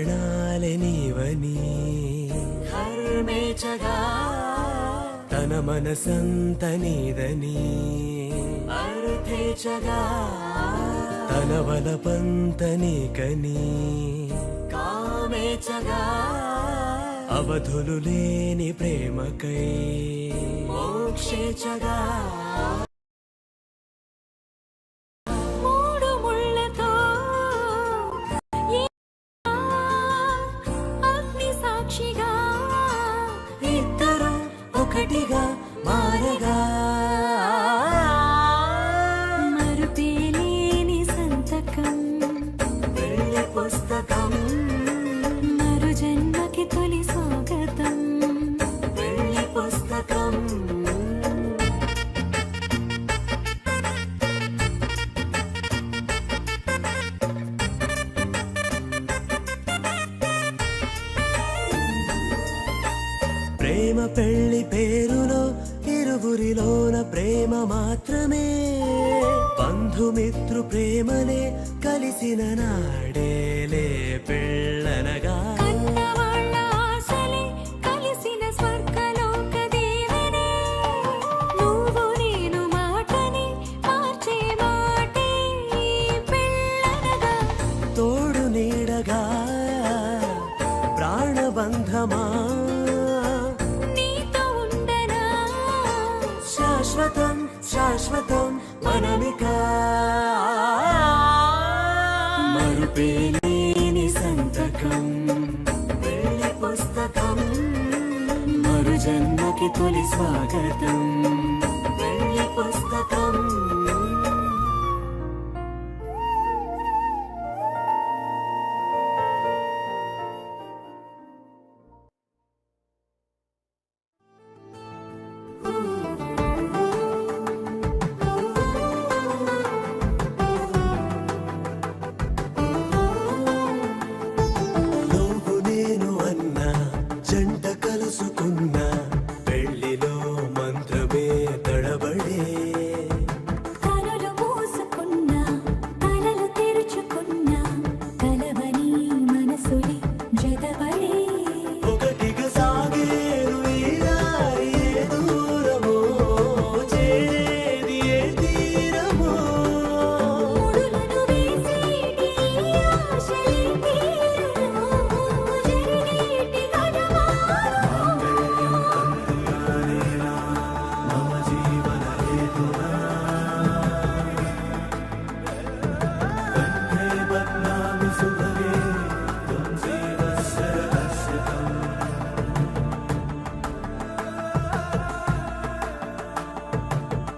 ప్రాణాలే నీవని హర్మేచగా తన మనసంత నీదని అర్థేచగా తన వలపంత నీకని కామేచగా అవధులు లేని ప్రేమకై మోక్షేచగా ఒకటిగా మారగా మరుపేలేని సంతకం వెళ్ళి పుస్తకం మరు జన్మకి తొలి స్వాగతం వెళ్ళి పుస్తకం ప్రేమ పెళ్లి పేరులో ఇరువురిలోన ప్రేమ మాత్రమే బంధుమిత్రు ప్రేమనే కలిసిన నాడేలే పెళ్ళనగా కన్నవాళ్ళ ఆశలే కలిసిన స్వర్గలోక దేవనే నువ్వు నేను మాటని మార్చే మాటే పెళ్ళనగా తోడు నీడగా ప్రాణబంధమా శాశ్వతం శాశ్వతం మనమిక మరుపేలేని సంతకం వెళ్ళి పుస్తకం మరు జన్మకి తొలి స్వాగతం వెళ్ళి పుస్తకం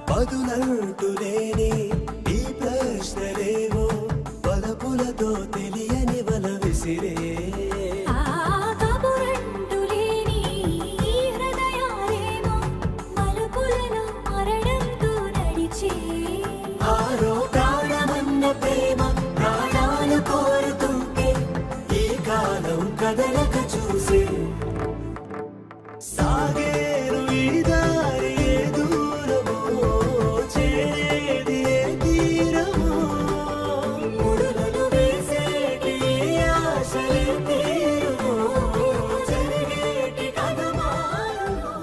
బదులంటూ లేని ఈ ప్రశ్నలేవో వలపులతో తెలియని వల విసిరే కబురంటూ లేని ఈ హృదయాలేమో మలుపులను మరణంతో నడిచే ఆరో ప్రాణమన్న ప్రేమ ప్రాణాలు కోరుతుంటే ఈ కాలం కదలక చూసే సాగేరు ఈ దారి ఏ దూరమో చేరేది ఏ తీరమో ముడులను వేసేటి ఆశలే తీరుమో జరిగేటి కథ మారుమో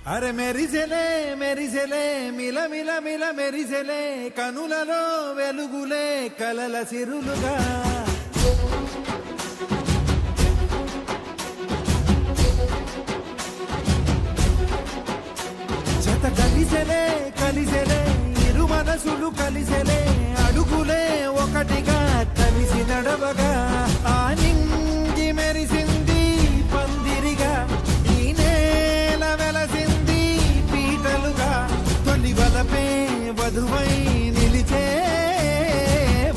అరే మెరిసెలే మెరిసెలే మిల మిల మిల మెరిసెలే కనులలో వెలుగులే కలల సిరులుగా జత కలిసెలే కలిసెలే ఇరు మనసులు కలిసెలే అడుగులే ఒకటిగా కలిసి నడవగా ఆ నింగి మెరిసింది పందిరిగా ఈ నేల వెల వధువై నిలిచే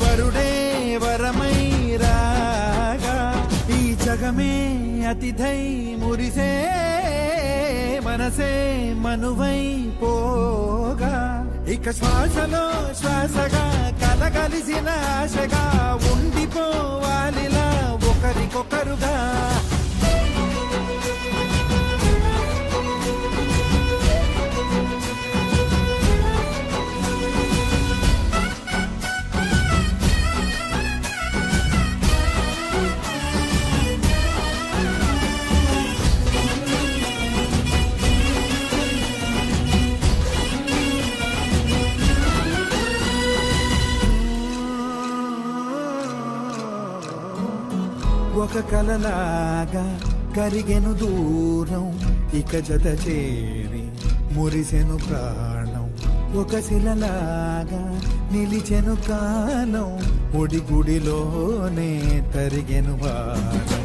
వరుడే వరమై రాగా ఈ జగమే అతిథై మురిసే మనసే మనువై పోగా ఇక శ్వాసలో శ్వాసగా కలగలిసిన ఆశగా ఉండిపోవాలిలా ఒకరికొకరుగా ఒక కలలాగా కరిగెను దూరం ఇక జత చేరి మురిసెను ప్రాణం ఒక శిలలాగా నిలిచెను కాలం ఒడిగుడిలోనే తరిగెను వారం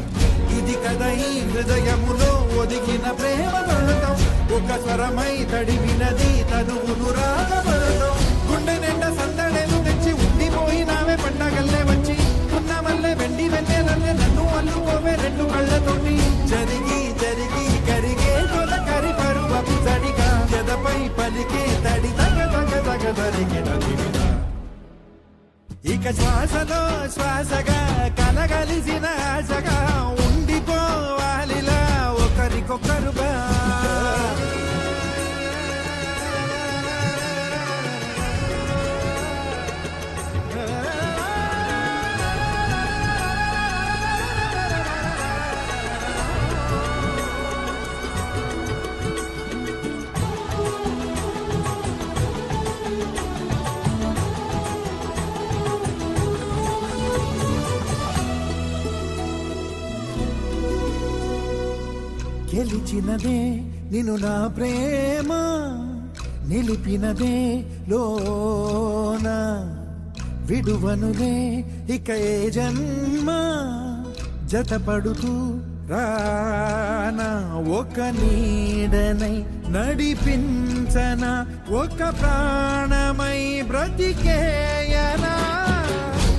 ఇది కదా ఈ హృదయములో ఒదిగిన ప్రేమ పడతాం ఒక స్వరమై తడివినది తనువును రాగపడతాం గుండె నిండా సందడేలు తెచ్చి ఉండిపోయినావే పండగల్లే వచ్చి ఉన్న మల్లె వెండి వెన్నెలల్లే నన్ను అల్లుకోవే రెండు కళ్ళతోటి జరిగి జరిగి కరిగే తొల కరి పరువపు సడిగా ఎదపై పలికే తడి తగ తగ తగ జరిగిన దివిన ఇక శ్వాసలో శ్వాసగా కలగలిసిన ఆశగా ఉండిపోవాలిలా ఒకరికొకరుగా గెలిచినదే నిన్ను నా ప్రేమ నిలిపినదే లోన విడువనులే ఇక ఏ జన్మ జతపడుతూ రానా ఒక నీడనై నడిపించన ఒక ప్రాణమై బ్రతికేయనా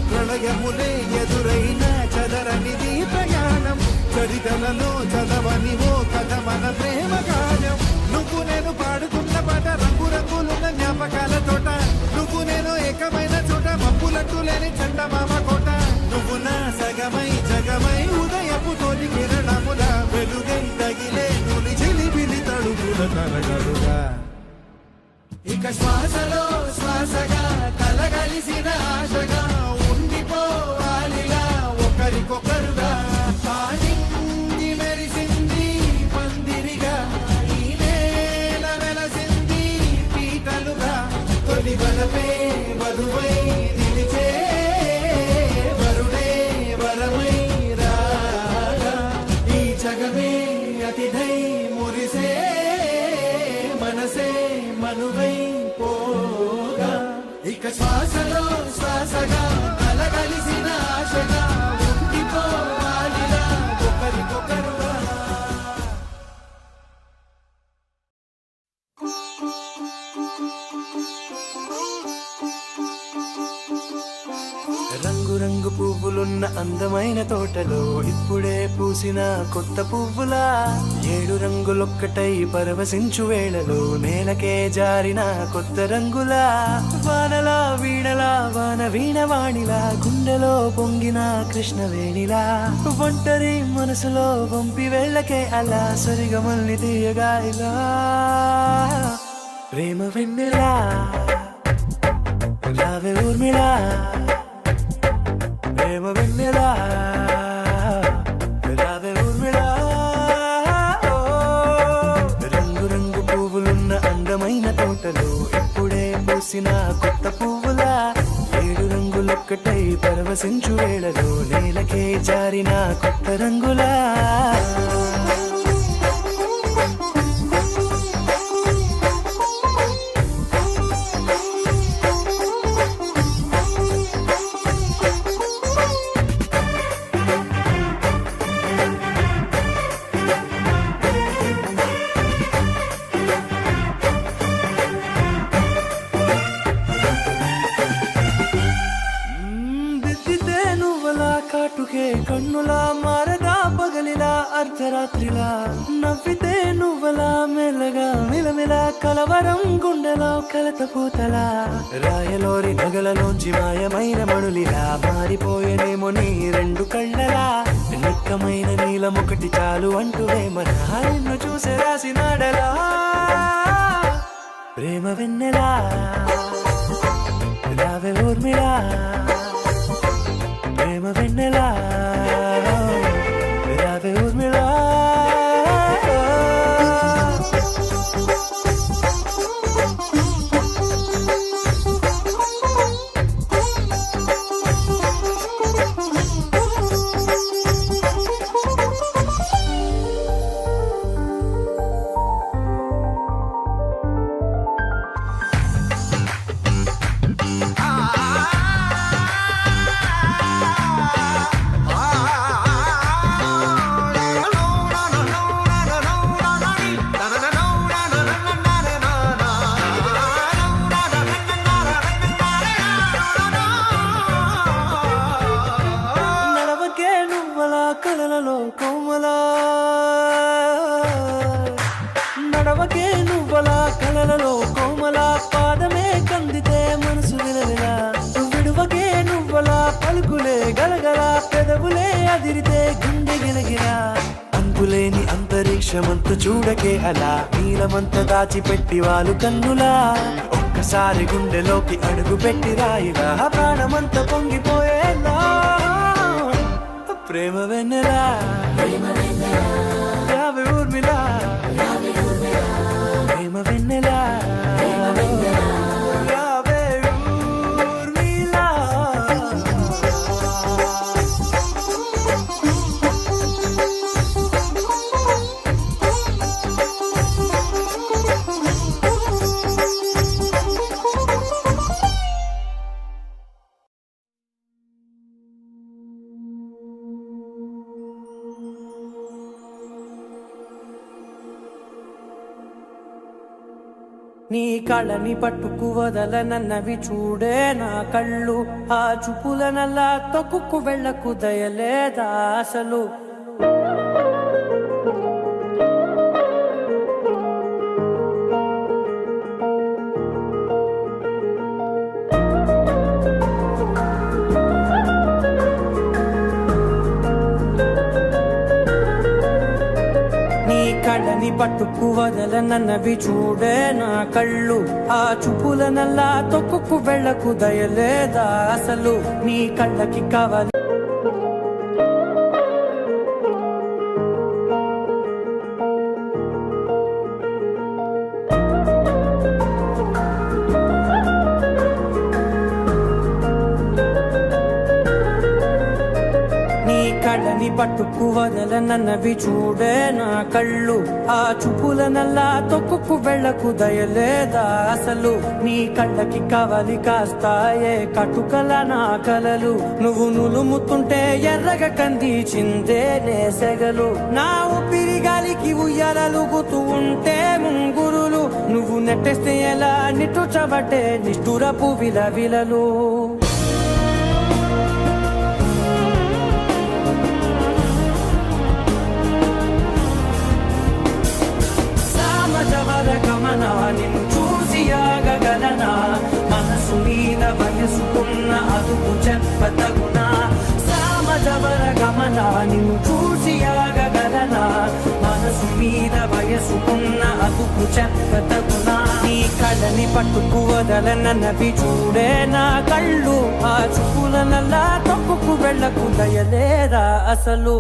ప్రళయములే ఎదురైన చదరనిది ప్రయాణం చరితలలో చదవని ఓ కథ మన ప్రేమ గానం నువ్వు నేను పాడుతున్న పాట రంగు రంగులున్న జ్ఞాపకాల తోట నువ్వు నేను ఏకమైన చోట మబ్బులట్టు లేని చందమామ కోట నువ్వు నా సగమై జగమై ఉదయపు తోటి కిరణముల వెలుగై తగిలే నులి చిలిపిలి తడుగుల తరగడుగా ఇక శ్వాసలో శ్వాసగా కలగలిసిన ఆశగా ఉండిపోవాలిలా ఒకరికొకరుగా పాడింది మెరిసింది పందిరిగా ఈ నేల వెలసింది పీటలుగా తొలి వలపే వధువై నిలిచే వరుడే వరమై రాగా ఈ జగమే అతిథై మురిసే మనసే మనువై పోగా ఇక శ్వాసలో శ్వాసగా కలగలిసిన ఆశగా ఉండిపోవాలిలా ఒకరికొకరుగా రంగు రంగు పువ్వులున్న అందమైన తోటలో ఇప్పుడే పూసిన కొత్త పువ్వులా 7 రంగులొక్కటై పరవశించు వేళలో నేలకే జారిన కొత్త రంగులా వానలా వీణలా వాన వీణవాణిలా గుండెలో పొంగిన కృష్ణవేణిలా ఒంటరి మనసులో వంపి వెళ్ళకే అలా సరిగమల్ని తీయగా ఇలా ప్రేమ వెన్నెలా రావే ఊర్మిళా ప్రేమ వెన్నెలా రావే ఊర్మిళా రంగు రంగు పువ్వులున్న అందమైన తోటలో ఇప్పుడే పూసిన కొత్త పువ్వులా 7 రంగులొక్కటై పరవశించు వేళలో నేలకే జారిన కొత్త రంగులా రాత్రిలా నవ్వితే నువ్వలా మెల్లగా మిలమిల కలవరం గుండెలో కలతపోతలా రాయలోరి నగలలోంచి మాయమైన మణులిలా మారిపోయేనేమో నీ రెండు కళ్ళలా నిక్కమైన నీలం ఒకటి చాలు అంటూ వేమన నిన్ను చూసే రాసినాడలా ప్రేమ వెన్నెలా రావే ఊర్మిళా ప్రేమ వెన్నెలా రావే ఊర్మిళా కలలలో కోమలా నడవకే నువ్వలా కలలలో కోమలా పాదమే కందితే మనసు విలవిలా విడువకే నువ్వలా పలుకులే గలగల పెదవులే అదిరితే గుండె గిలగిలా అంతులేని అంతరిక్షమంత చూడకే అలా నీలమంత దాచిపెట్టి వాళ్ళు కన్నులా ఒక్కసారి గుండెలోకి అడుగు పెట్టి రాయిలా ప్రాణమంత పొంగిపోయేలా ప్రేమ వెన్నెలా రావే ఊర్మిళా ప్రేమ వెన్నెలా రావే ఊర్మిళా నీ కళ్ళని పట్టుకు వదలనన్నవి చూడే నా కళ్ళు ఆ చూపులనల్లా తొక్కుకు వెళ్ళకు దయలేదా అసలు కళ్ళని పట్టుకు వదలనన్నవి చూడే నా కళ్ళు ఆ చూపులనల్లా తొక్కుకు వెళ్ళకు దయలేదా అసలు నీ కళ్ళకి కావాలి కళ్ళని పట్టుకు వదలనన్నవి చూడే నా కళ్ళు ఆ చూపులనల్లా తొక్కుకు వెళ్ళకు దయలేదా అసలు నీ కళ్ళకి కావాలి కాస్తాయే కటుకల నా కలలు నువ్వు నులుముతుంటే ఎర్రగా కందిచిందే నేసెగలు నా ఊపిరి గాలికి ఉయ్యాలలుగుతూ ఉంటే ముంగురులు నువ్వు నెట్టేస్తే ఎలా నిట్టుచబట్టే నిష్ఠురపు విలవిలలు గమనా నిన్ను చూసి ఆగగలనా మనసు మీద వయసుకున్న అదుపు చెప్పతగునా సామజవర గమనా నిన్ను చూసి ఆగగలనా మనసు మీద వయసుకున్న అదుపు చెప్పతగునా నీ కళ్ళని పట్టుకు వదలనన్నవి చూడే నా కళ్ళు ఆ చూపులనల్లా తొక్కుకు వెళ్ళకు దయలేరా అసలు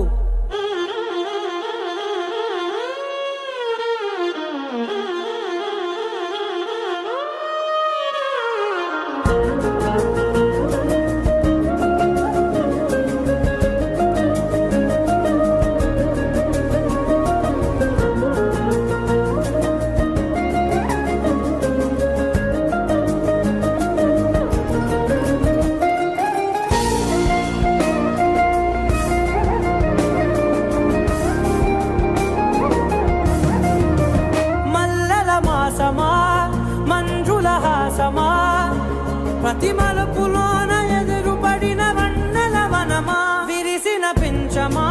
ప్రతి మలుపులోన ఎదురుపడిన వన్నెల వనమా విరిసిన పించమా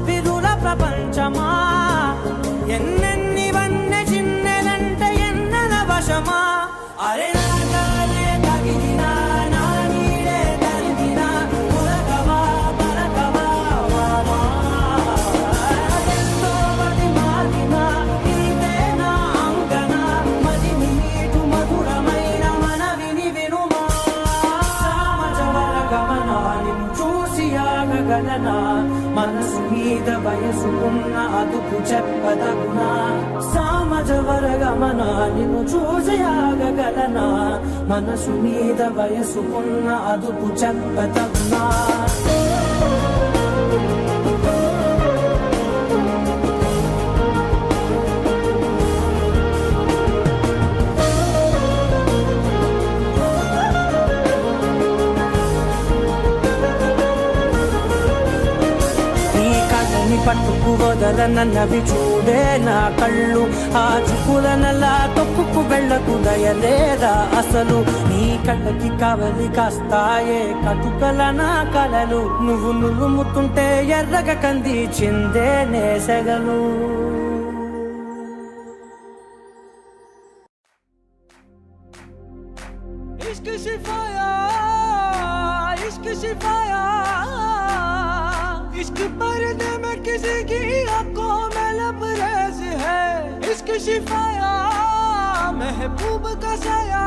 విరుల ప్రపంచమా వయసుకున్న అదుపు చెప్పదగునా సామజ వరగమన నిన్ను చూసి ఆగగలనా మనసు మీద వయసుకున్న అదుపు చెప్పదగునా పట్టుకు వదలనన్నవి చూడే నా కళ్ళు ఆ చూపులనలా తొక్కుకు వెళ్ళకు దయలేదా అసలు నీ కళ్ళకి కవలి కాస్తాయే కటుకల నా కలలు నువ్వు నులుముతుంటే ఎర్రగ కంది చిందే నేసెగలు इश्क शिफाया इश्क शिफाया इश्क पर्दे में किसी की आंखों में लबरेज है इश्क शिफाया महबूब का साया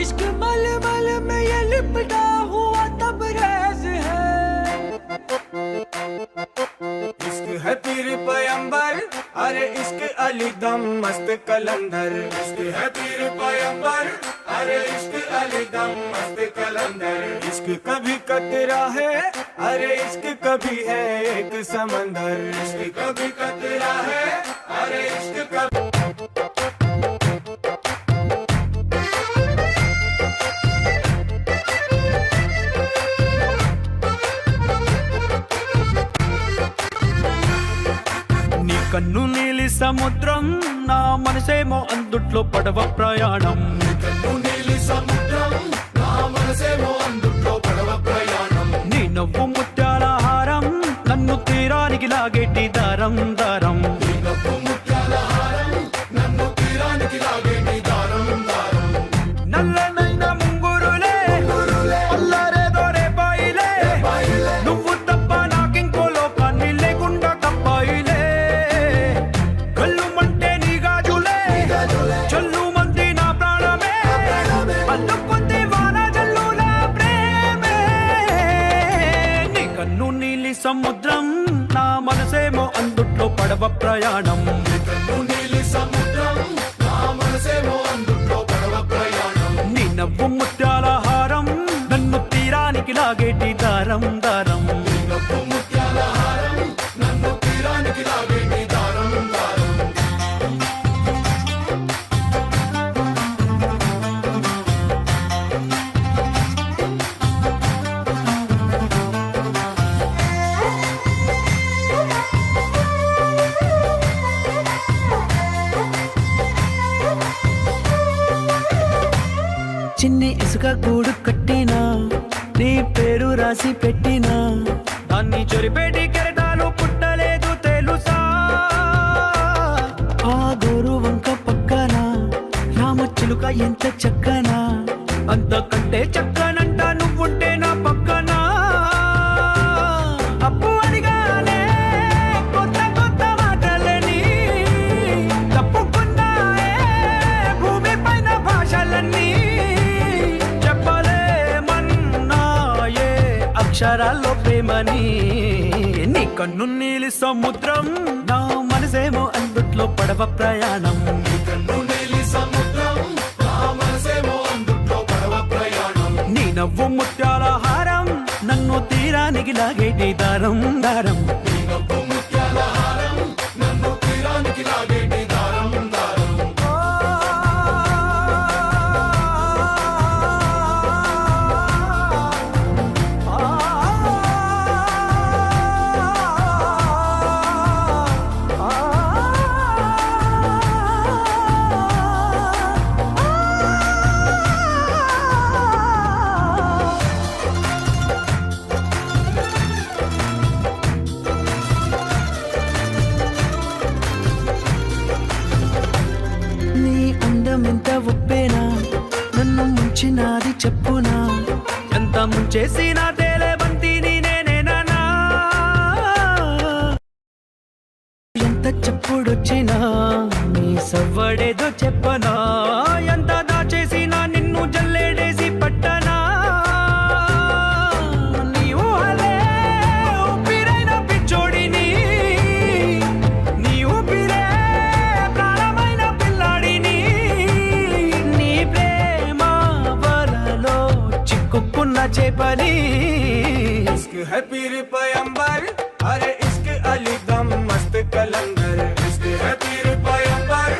इश्क मलमल में ये लिपटा हुआ तबरेज है इश्क है पीर पैगंबर अरे इश्क अली दम मस्त कलंदर इश्क है पीर पैगंबर अरे इश्क अली दम मस्त कलंदर इश्क कभी कतरा है अरे इश्क कभी है एक समंदर इश्क कभी कतरा है अरे इश्क कभी కన్ను నీలి సముద్రం నా మనసేమో అందుట్లో పడవ ప్రయాణం కన్ను నీలి సముద్రం నా మనసేమో అందుట్లో పడవ ప్రయాణం నీ నవ్వు ముత్యాల హారం నన్ను తీరానికి లాగేటి దారం దారం నీ నవ్వు ముత్యాల హారం నన్ను తీరానికి లాగేటి దారం దారం నల్లనైన ముంగురులే అల్లారేదో రేపాయిలే నువ్వు తప్ప నాకింకో లోకాన్ని లేకుండా తప్పాయిలే కళ్ళు మంటే నీ గాజులే చల్లు మంది నా ప్రాణమే అల్లుకుంది వాన జల్లుల ప్రేమే నీ కన్ను నీలి సముద్రం నా మనసేమో అందుట్లో పడవ ప్రయాణం కన్ను నీలి సముద్రం నా మనసేమో అందుట్లో పడవ ప్రయాణం నీ నవ్వు ముత్యాల హారం నన్ను తీరానికి లాగేటి దారం దారం నీ నవ్వు ముత్యాల హారం నన్ను తీరానికి లాగేటి దారం దారం చిన్ని ఇసుక గూడు కట్టినా నీ పేరు రాసి పెట్టినా దాన్ని చొరిపేటి కెరటాలు పుట్టలేదు తెలుసా ఆ గోరు వంక పక్కన రామచిలుక ఎంత చక్కనా అంతకంటే చక్కనంట నువ్వుంటే నా పక్కన అప్పు అడిగానే కొత్త కొత్త మాటలని తప్పుకున్నాయే భూమి పైన భాషలన్నీ చెప్పలేమన్నాయే అక్షరాల్లో ప్రేమని నీ కన్ను నీలి సముద్రం నా మనసేమో అందుట్లో పడవ ప్రయాణం కన్ను నీలి సముద్రం నా మనసేమో అందుట్లో పడవ ప్రయాణం నీ నవ్వు ముత్యాల హారం నన్ను తీరానికి లాగేటి దారం దారం నీ నవ్వు ముత్యాల హారం నన్ను తీరానికి లాగేటి దారం దారం నీ అందమెంత ఒప్పేనా నన్ను ముంచినాది చెప్పునా ఎంత ముంచేసినా తేలే బంతిని నేనేనా ఎంత చెప్పుడొచ్చినా నీ సవ్వడేదో చెప్పనా ఎంత దాచేసినా నిన్ను జల్లేడేసి పట్టనా నీ ఊహలే ఊపిరైన నడిచే పని इश्क है पीर पैगंबर अरे इश्क अली दम मस्त कलंदर इश्क है पीर पैगंबर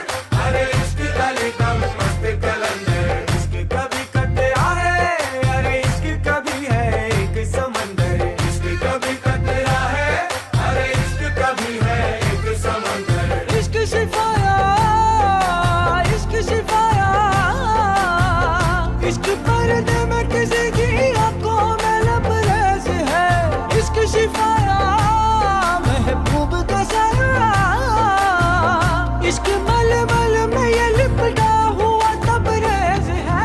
अरे इश्क अली दम मस्त कलंदर इश्क कभी कतरा है अरे इश्क कभी है एक समंदर इश्क कभी कतरा है अरे इश्क कभी है एक समंदर इश्क शिफाया इश्क शिफाया इश्क पर्दे में किसी की आंखों में लबरेज है इश्क शिफाया महबूब का सरा इश्क मल मल में ये लिपटा हुआ तबरेज है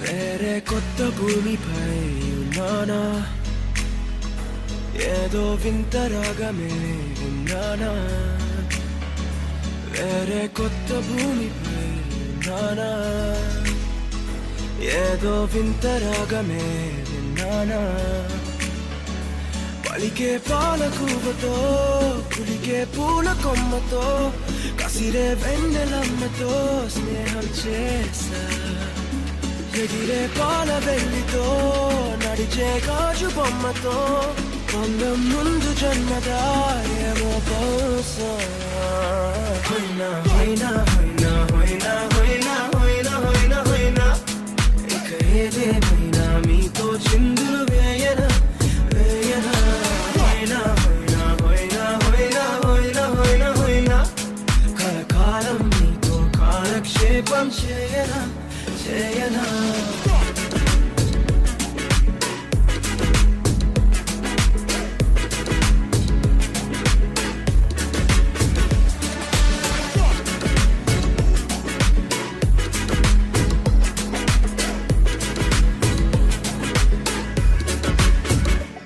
వేరే కొత్త భూమిపై ఉన్నానా ఏదో వింత రాగమే విన్నానా వేరే కొత్త భూమిపై ఉన్నానా ఏదో వింత రాగమే విన్నానా పలికే పాలకూవతో కులికే పూల కొమ్మతో కసిరే వెన్నెలమ్మతో స్నేహం చేసా ఎగిరే పాల వెళ్ళితో నడిచే గాజు బొమ్మతో పొందం ముందు జన్మదా ఏమో బహుశా హోయినా హోయినా హోయినా హోయినా హోయినా హోయినా హోయినా హోయినా ఇక ఏదేమైనా మీతో చిందులు వేయనా వేయనా హోయినా హోయినా హోయినా హోయినా హోయినా హోయినా హోయినా కలకాలం మీతో కాలక్షేపం చేయనా చేయనా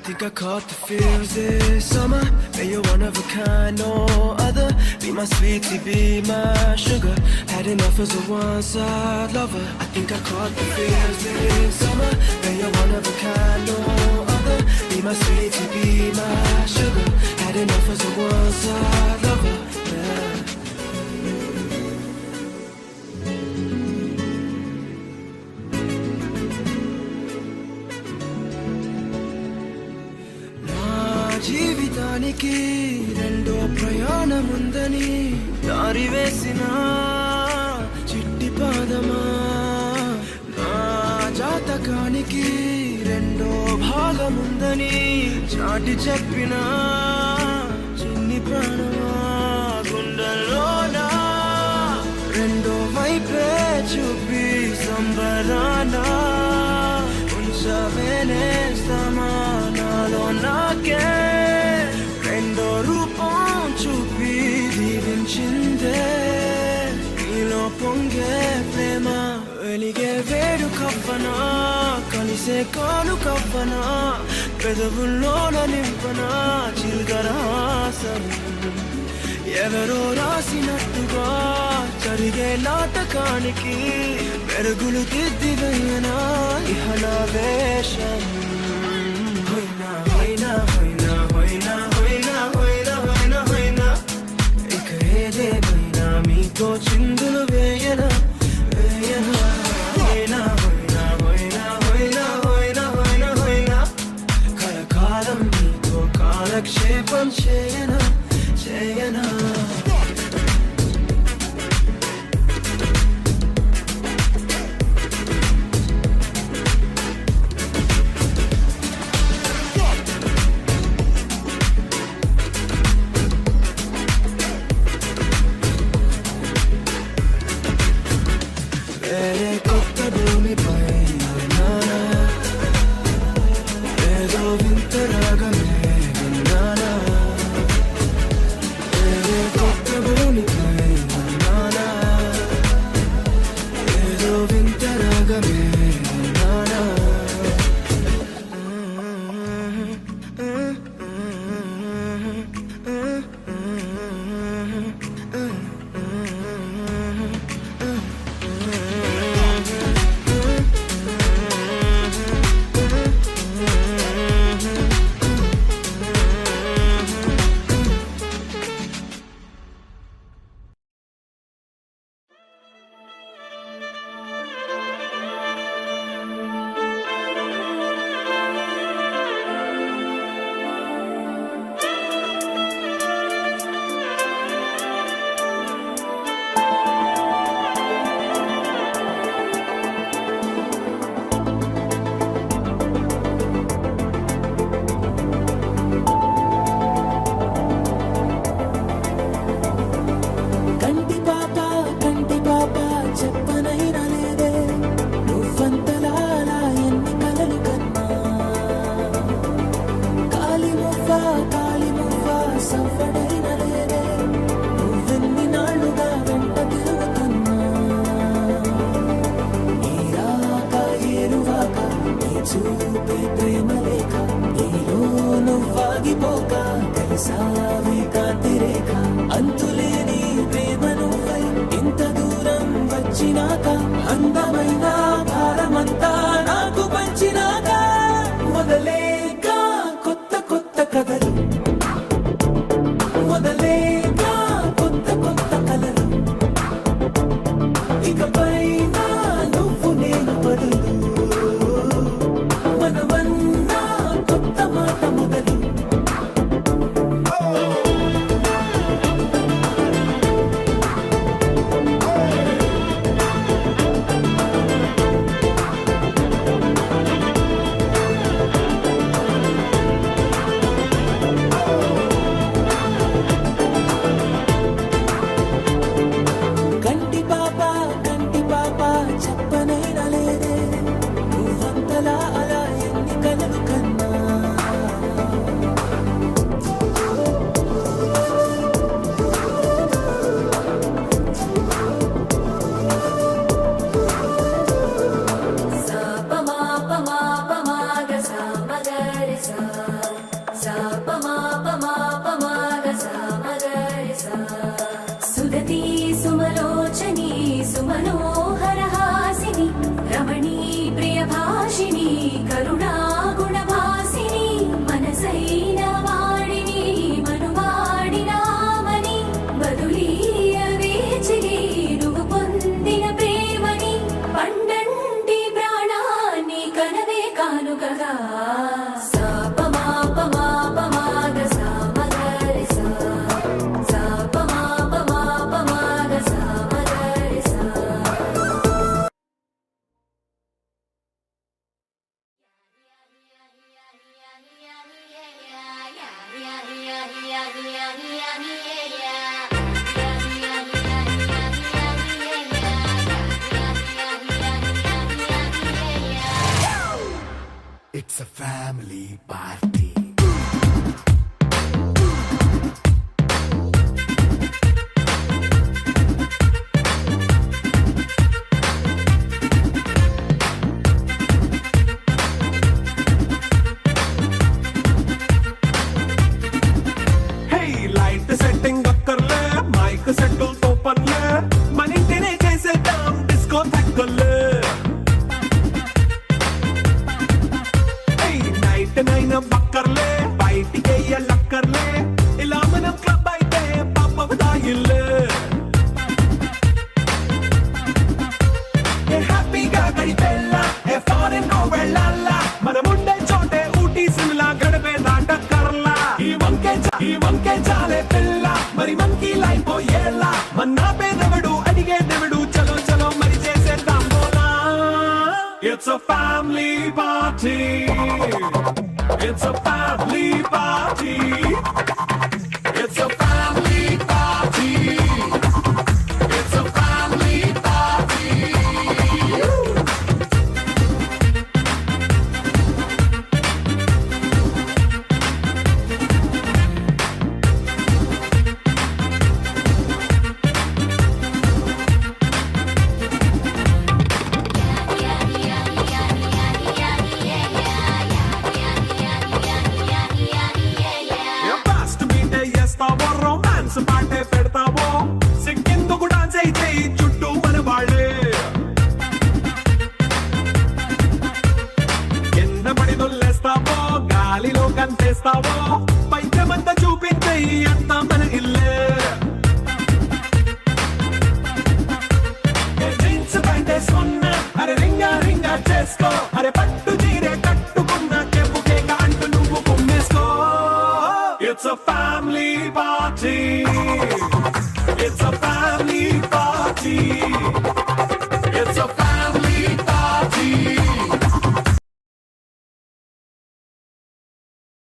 Think I caught the feels this summer. Man, you're one of a kind, no other. Be my sweetie, be my sugar. Had enough as a one-side lover. I think I caught the feels this summer. Man, you're one of a kind, no other. Be my sweetie, be my sugar. Had enough as a one-side lover. Yeah. జీవితానికి రెండో ప్రయాణముందని దారి వేసిన చిట్టి పాదమా నా జాతకానికి రెండో భాగముందని చాటి చెప్పిన చిన్ని ప్రాణమా గుండెల్లోనా రెండో వైపే చూపి సంబరానా ఉంచవేనే సమానాలో నాకే రెండో రూపం చూపి దీవించిందే నీలో పొంగే ప్రేమ వెలిగే వేడు కవ్వనా కలిసే కాను కవ్వనా పెదవుల్లోన నింపనా చిల్గరాసం ఎవరో రాసినట్టుగా జరిగే నాటకానికి మెరుగులు దిద్దివేయనా ఇహ నా వేషం హోయినా హోయినా హోయినా హోయినా హోయినా హోయినా హోయినా హోయినా ఇక ఏదేమైనా మీతో చిందులు వేయనా వేయనా హోయినా హోయినా హోయినా హోయినా హోయినా హోయినా హోయినా కలకాలం మీతో కాలక్షేపం చేయనా చేయనా వేరే కొత్త భూమిపై ఉన్నానా ఏదో వింత రాగమే విన్నానా వేరే ఇంకా కాలి మువ్వ సవ్వడైన లేదే నువ్వెన్ని నాళ్ళుగా వెంట తిరుగుతున్నా ఈ రాక ఏరువాక నీ చూపే ప్రేమ లేక నీలో నువ్వాగిపోక కలిసావే కాంతి రేఖ అంతులేని ప్రేమ నువ్వై ఇంత దూరం వచ్చినాక అందమైన భారమంతా నాకు పంచినాక మొదలేక కొత్త కొత్త కథలు మొదలేక కొత్త కొత్త కలలు ఇకపై నువ్వు నేను బదులు మనమన్నా కొత్త మాట మొదలు కంటి పాప చెప్పనైనా లేదే నువ్వంతలా అలా ఎన్ని కలలు కన్నా సుదతి సుమలోచని సుమనోహరహాసిని రమణీ ప్రియభాషిణి కరుణా గుణభాసిని మనసైన వాడిని మనువాడినామని బదులీయ వేచిని నువ్వు పొందిన ప్రేమని పండంటి ప్రాణాన్ని కనవే కానుకగా It's a family party. Hey, light setting అక్కర్లే మైక్ సెట్టుల్ తో పర్లే మన ఇంటినే చేసేద్దాం డిస్కో థక్కర్లే నైట్ బక్కర్లే బయటికి లక్కర్లే ఇలా మనం క్లబ్ అయితే పాపదాయిల్లే హ్యాపీగా గడిపెల్లా ఫారెన్ వెళ్ళాలా మనముండే చోటే ఊటీ సిమ్లా గడిపే దాటక్కర్లా ఈ వంకే చాలే పిల్ల మరి మనకి లైఫ్ పోయేలా మన్నా పేదవడు అడిగేదెవడు చలో చలో మరి చేసేద్దాం బోలా It's a family party. It's a family party. It's a family party. It's a family party. Romance పాటే పెడతావో సిక్కిందుకు డాన్స్ అయితే చుట్టూ మన వాళ్ళే కింద పడి దొల్లేస్తావో గాలిలో కంటేస్తావో పైకమంతా చూపించే అంతా మన ఇల్లే జీన్స్ ప్యాంట్ వేసుకున్నా అరే రింగా రింగా చేసుకో అరే పట్టు చీరే కట్టుకున్నా చెప్పుకే అంటూ నువ్వు కుమ్మేసుకో It's a family party. It's a